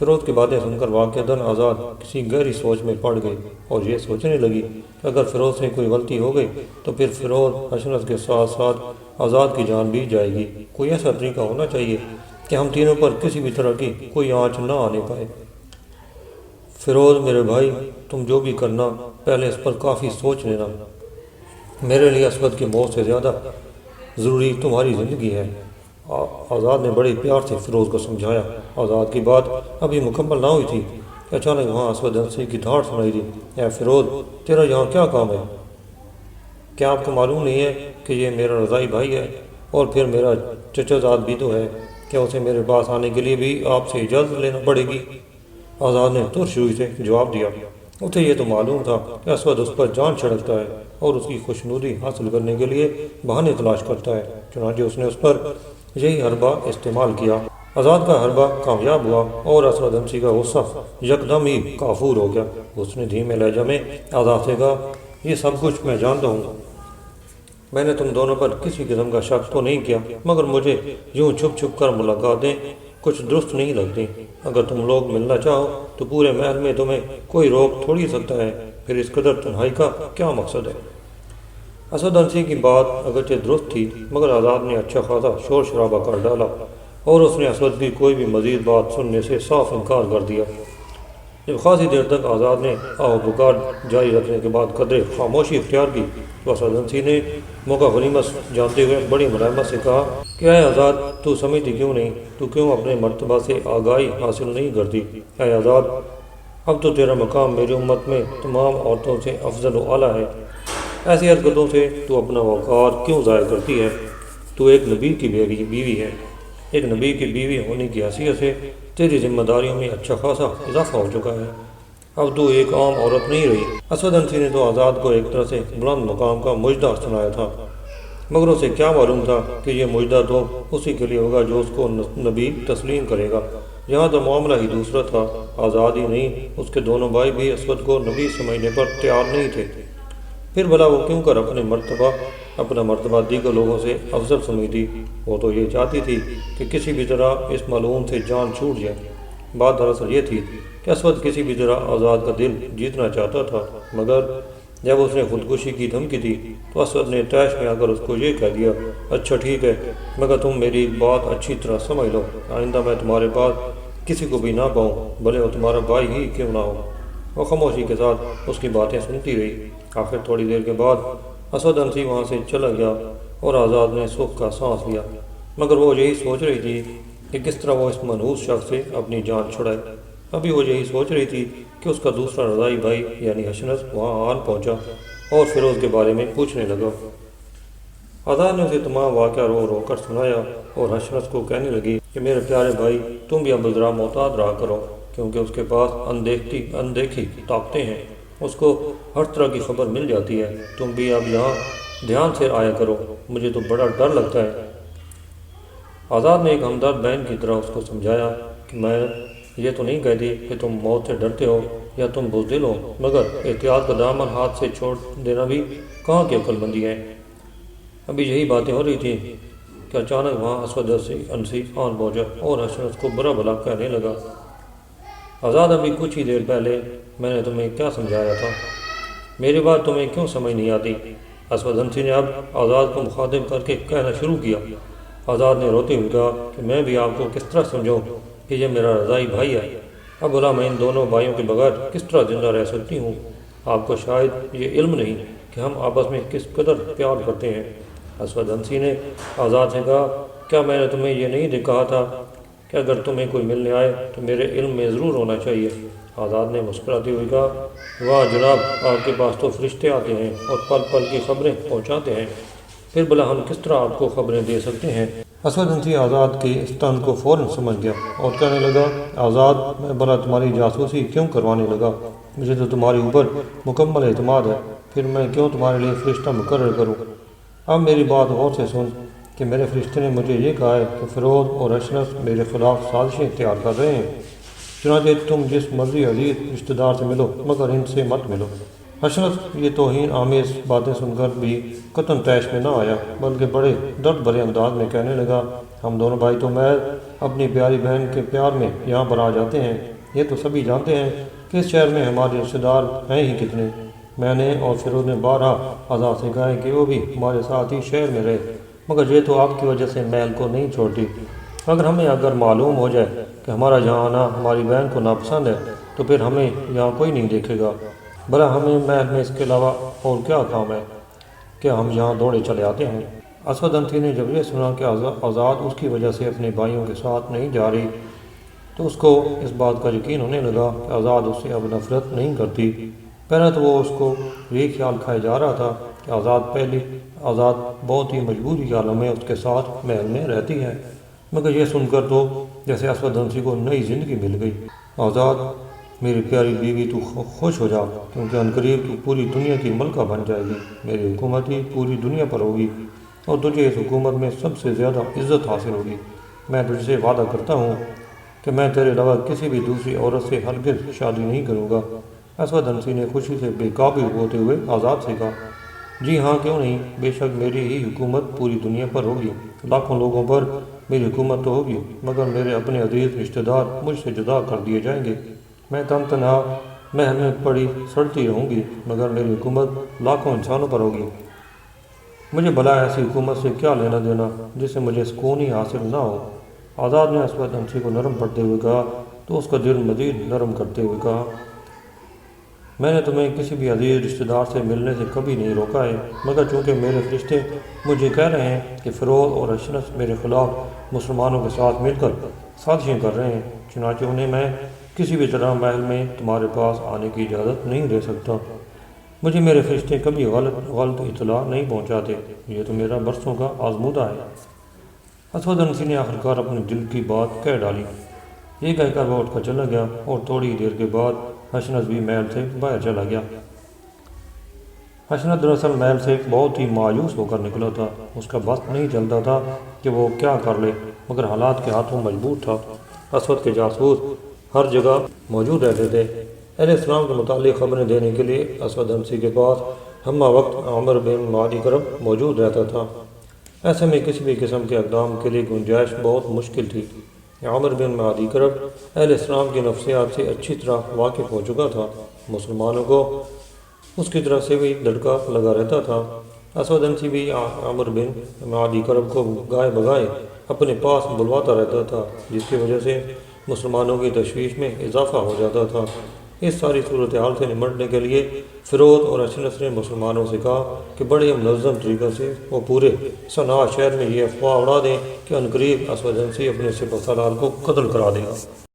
فیروز کی باتیں سن کر واقعتاً آزاد کسی گہری سوچ میں پڑ گئی اور یہ سوچنے لگی کہ اگر فیروز سے کوئی غلطی ہو گئی تو پھر فیروز حشنت کے ساتھ ساتھ آزاد کی جان بھی جائے گی۔ کوئی ایسا طریقہ ہونا چاہیے کہ ہم تینوں پر کسی بھی طرح کی کوئی آنچ نہ آنے پائے۔ فیروز میرے بھائی، تم جو بھی کرنا پہلے اس پر کافی سوچ لینا۔ میرے لیے اسود کی موت سے زیادہ ضروری تمہاری زندگی ہے۔ آزاد نے بڑے پیار سے فیروز کو سمجھایا۔ آزاد کی بات ابھی مکمل نہ ہوئی تھی کہ اچانک وہاں اسود انسی کی دھاڑ سنائی دی۔ اے فیروز، تیرا یہاں کیا کام ہے؟ کیا آپ کو معلوم نہیں ہے کہ یہ میرا رضائی بھائی ہے اور پھر میرا چچا زاد بھی تو ہے؟ کیا اسے میرے پاس آنے کے لیے بھی آپ سے اجازت لینا پڑے گی؟ آزاد نے ترش روئی سے جواب دیا۔ اسے یہ تو معلوم تھا کہ اسود اس پر جان چھڑکتا ہے اور اس کی خوشنودی حاصل کرنے کے لیے بہانے تلاش کرتا ہے، چنانچہ اس نے اس پر یہی حربہ استعمال کیا۔ آزاد کا حربہ کامیاب ہوا اور اسود انسی کا غصہ یکدم ہی کافور ہو گیا۔ اس نے دھیمے لہجہ میں آزاد سے کہا، یہ سب کچھ میں جانتا ہوں، میں نے تم دونوں پر کسی قسم کا شک تو نہیں کیا، مگر مجھے یوں چھپ چھپ کر ملاقاتیں کچھ درست نہیں لگتی۔ اگر تم لوگ ملنا چاہو تو پورے محل میں تمہیں کوئی روک تھوڑی سکتا ہے، پھر اس قدر تنہائی کا کیا مقصد ہے؟ اسد انسی کی بات اگرچہ درست تھی، مگر آزاد نے اچھا خاصا شور شرابہ کر ڈالا اور اس نے اسود کی کوئی بھی مزید بات سننے سے صاف انکار کر دیا۔ جب خاصی دیر تک آزاد نے آہ و پکار جاری رکھنے کے بعد قدرے خاموشی اختیار کی تو اسد انسی نے موقع غنیمت جانتے ہوئے بڑی ملائمت سے کہا کہ اے آزاد، تو سمجھتی کیوں نہیں؟ تو کیوں اپنے مرتبہ سے آگاہی حاصل نہیں کرتی؟ اے آزاد، اب تو تیرا مقام میری امت میں تمام عورتوں سے افضل و اعلیٰ ہے۔ ایسی حرکتوں سے تو اپنا وقار کیوں ظاہر کرتی ہے؟ تو ایک نبی کی بیوی ہے۔ ایک نبی کی بیوی ہونے کی حیثیت سے تیری ذمہ داریوں میں اچھا خاصا اضافہ ہو چکا ہے۔ اب تو ایک عام عورت نہیں رہی۔ اسد انسی نے تو آزاد کو ایک طرح سے بلند مقام کا مجدہ سنایا تھا، مگر اسے کیا معلوم تھا کہ یہ مجدہ تو اسی کے لیے ہوگا جو اس کو نبی تسلیم کرے گا۔ یہاں تو معاملہ ہی دوسرا تھا۔ آزاد ہی نہیں، اس کے دونوں بھائی بھی اسود کو نبی سمجھنے پر تیار نہیں تھے۔ پھر بھلا وہ کیوں کر اپنا مرتبہ دیگر لوگوں سے افضل سمجھتی؟ وہ تو یہ چاہتی تھی کہ کسی بھی طرح اس ملعون سے جان چھوٹ جائے۔ بات دراصل یہ تھی کہ اسود کسی بھی طرح آزاد کا دل جیتنا چاہتا تھا، مگر جب اس نے خودکشی کی دھمکی دی تو اسود نے طیش میں آ کر اس کو یہ کہہ دیا، اچھا ٹھیک ہے، مگر تم میری بات اچھی طرح سمجھ لو، آئندہ میں تمہارے پاس کسی کو بھی نہ پاؤں، بھلے وہ تمہارا بھائی ہی کیوں نہ ہو۔ وہ خاموشی کے ساتھ اس کی باتیں سنتی رہی۔ آخر تھوڑی دیر کے بعد اسد انسی وہاں سے چلا گیا اور آزاد نے سکھ کا سانس لیا، مگر وہ یہی سوچ رہی تھی کہ کس طرح وہ اس منحوس شخص سے اپنی جان چھڑائے۔ ابھی وہ یہی سوچ رہی تھی کہ اس کا دوسرا رضائی بھائی یعنی حشنس وہاں آن پہنچا اور فیروز کے بارے میں پوچھنے لگا۔ آزاد نے اسے تمام واقعہ رو رو کر سنایا اور حشنس کو کہنے لگی کہ میرے پیارے بھائی، تم بھی اب ذرا محتاط رہا کرو، کیونکہ اس کے پاس اندیکھی طاقتیں ہیں، اس کو ہر طرح کی خبر مل جاتی ہے۔ تم بھی اب یہاں دھیان سے آیا کرو، مجھے تو بڑا ڈر لگتا ہے۔ آزاد نے ایک ہمدرد بہن کی طرح اس کو سمجھایا کہ میں یہ تو نہیں کہتی کہ تم موت سے ڈرتے ہو یا تم بزدل ہو، مگر احتیاط کا دامن ہاتھ سے چھوڑ دینا بھی کہاں کی عقل مندی ہے۔ ابھی یہی باتیں ہو رہی تھیں کہ اچانک وہاں اسود انسی آن پہنچا اور حشنس کو برا بھلا کہنے لگا، آزاد، ابھی کچھ ہی دیر پہلے میں نے تمہیں کیا سمجھایا تھا؟ میری بات تمہیں کیوں سمجھ نہیں آتی؟ اسود انسی نے اب آزاد کو مخاطب کر کے کہنا شروع کیا۔ آزاد نے روتے ہوئے کہا کہ میں بھی آپ کو کس طرح سمجھاؤں کہ یہ میرا رضائی بھائی ہے؟ اب بھلا میں ان دونوں بھائیوں کے بغیر کس طرح زندہ رہ سکتی ہوں؟ آپ کو شاید یہ علم نہیں کہ ہم آپس میں کس قدر پیار کرتے ہیں۔ اسود انسی نے آزاد سے کہا، کیا میں نے تمہیں یہ نہیں کہا تھا کہ اگر تمہیں کوئی ملنے آئے تو میرے علم میں ضرور ہونا چاہیے؟ آزاد نے مسکراتے ہوئے کہا، واہ جناب، آپ کے پاس تو فرشتے آتے ہیں اور پل پل کی خبریں پہنچاتے ہیں، پھر بھلا ہم کس طرح آپ کو خبریں دے سکتے ہیں؟ اسود انسی آزاد کے اس طن کو فوراً سمجھ گیا اور کہنے لگا، آزاد، میں بھلا تمہاری جاسوسی کیوں کروانے لگا؟ مجھے تو تمہارے اوپر مکمل اعتماد ہے، پھر میں کیوں تمہارے لیے فرشتہ مقرر کروں؟ اب میری بات غور سے سن کہ میرے فرشتے نے مجھے یہ کہا ہے کہ فیروز اور حشنس میرے خلاف سازشیں تیار کر رہے ہیں، چنانچہ تم جس مرضی عزیز رشتہ دار سے ملو مگر ان سے مت ملو۔ حشنس یہ توہین آمیز باتیں سن کر بھی قطعاً طیش میں نہ آیا، بلکہ بڑے درد بھرے انداز میں کہنے لگا، ہم دونوں بھائی تو محض اپنی پیاری بہن کے پیار میں یہاں پر آ جاتے ہیں۔ یہ تو سبھی جانتے ہیں کہ اس شہر میں ہمارے رشتہ دار ہیں ہی کتنے۔ میں نے اور فیروز نے بارہا آزاد سے کہا ہے کہ وہ بھی ہمارے ساتھ ہی شہر میں رہے، مگر یہ تو آپ کی وجہ سے محل کو نہیں چھوڑتی۔ اگر معلوم ہو جائے کہ ہمارا یہاں آنا ہماری بہن کو ناپسند ہے تو پھر ہمیں یہاں کوئی نہیں دیکھے گا۔ بھلا ہمیں محل میں اس کے علاوہ اور کیا کام ہے کہ ہم یہاں دوڑے چلے آتے ہیں؟ اسود انسی نے جب یہ سنا کہ آزاد اس کی وجہ سے اپنے بھائیوں کے ساتھ نہیں جا رہی تو اس کو اس بات کا یقین ہونے لگا کہ آزاد اس سے اب نفرت نہیں کرتی۔ پہلے تو وہ اس کو یہ خیال کھائے جا رہا تھا کہ آزاد بہت ہی مجبوری کے عالم میں اس کے ساتھ محل میں رہتی ہے، مگر یہ سن کر تو جیسے اسود انسی کو نئی زندگی مل گئی۔ آزاد میری پیاری بیوی تو خوش ہو جا، کیونکہ عنقریب تو پوری دنیا کی ملکہ بن جائے گی، میری حکومت ہی پوری دنیا پر ہوگی اور تجھے اس حکومت میں سب سے زیادہ عزت حاصل ہوگی۔ میں تجھ سے وعدہ کرتا ہوں کہ میں تیرے علاوہ کسی بھی دوسری عورت سے ہرگز شادی نہیں کروں گا۔ اسود انسی نے خوشی سے بے قابو ہوتے ہوئے آزاد سے کہا، جی ہاں کیوں نہیں، بے شک میری ہی حکومت پوری دنیا پر ہوگی، لاکھوں لوگوں پر میری حکومت تو ہوگی، مگر میرے اپنے عزیز رشتہ دار مجھ سے جدا کر دیے جائیں گے۔ میں تنہا محل میں پڑی سڑتی رہوں گی، مگر میری حکومت لاکھوں انسانوں پر ہوگی۔ مجھے بھلا ایسی حکومت سے کیا لینا دینا جس سے مجھے سکون ہی حاصل نہ ہو۔ آزاد نے اسود انسی کو نرم پڑھتے ہوئے کہا تو اس کا دل مزید نرم کرتے ہوئے کہا، میں نے تمہیں کسی بھی عزیز رشتہ دار سے ملنے سے کبھی نہیں روکا ہے، مگر چونکہ میرے فرشتے مجھے کہہ رہے ہیں کہ فیروز اور اشنس میرے خلاف مسلمانوں کے ساتھ مل کر سازشیں کر رہے ہیں، چنانچہ انہیں میں کسی بھی طرح محل میں تمہارے پاس آنے کی اجازت نہیں دے سکتا۔ مجھے میرے فرشتے کبھی غلط اطلاع نہیں پہنچاتے، یہ تو میرا برسوں کا آزمودہ ہے۔ اسود انسی نے آخرکار اپنے دل کی بات کہہ ڈالی۔ یہ کہہ کر وہ اٹھ کر چلا گیا اور تھوڑی دیر کے بعد اشنس بھی محل سے باہر چلا گیا۔ اشنس دراصل محل سے بہت ہی مایوس ہو کر نکلا تھا، اس کا بس نہیں چلتا تھا کہ وہ کیا کر لے، مگر حالات کے ہاتھوں مجبور تھا۔ اسود کے جاسوس ہر جگہ موجود رہتے تھے، اہل اسلام کے متعلق خبریں دینے کے لیے اسود انسی کے پاس ہمہ وقت عامر بن معدی کرب موجود رہتا تھا۔ ایسے میں کسی بھی قسم کے اقدام کے لیے گنجائش بہت مشکل تھی۔ عامر بن معدی کرب اہل اسلام کی نفسیات سے اچھی طرح واقف ہو چکا تھا، مسلمانوں کو اس کی طرف سے بھی دھڑکا لگا رہتا تھا۔ اسود انسی بھی عامر بن معدی کرب کو گائے بگائے اپنے پاس بلواتا رہتا تھا، جس کی وجہ سے مسلمانوں کی تشویش میں اضافہ ہو جاتا تھا۔ اس ساری صورتحال سے نمٹنے کے لیے فیروز اور اشنس نے مسلمانوں سے کہا کہ بڑے منظم طریقے سے وہ پورے صنعاء شہر میں یہ افواہ اڑا دیں کہ عنقریب اسود انسی اپنے سپہ سالار کو قتل کرا دے گا۔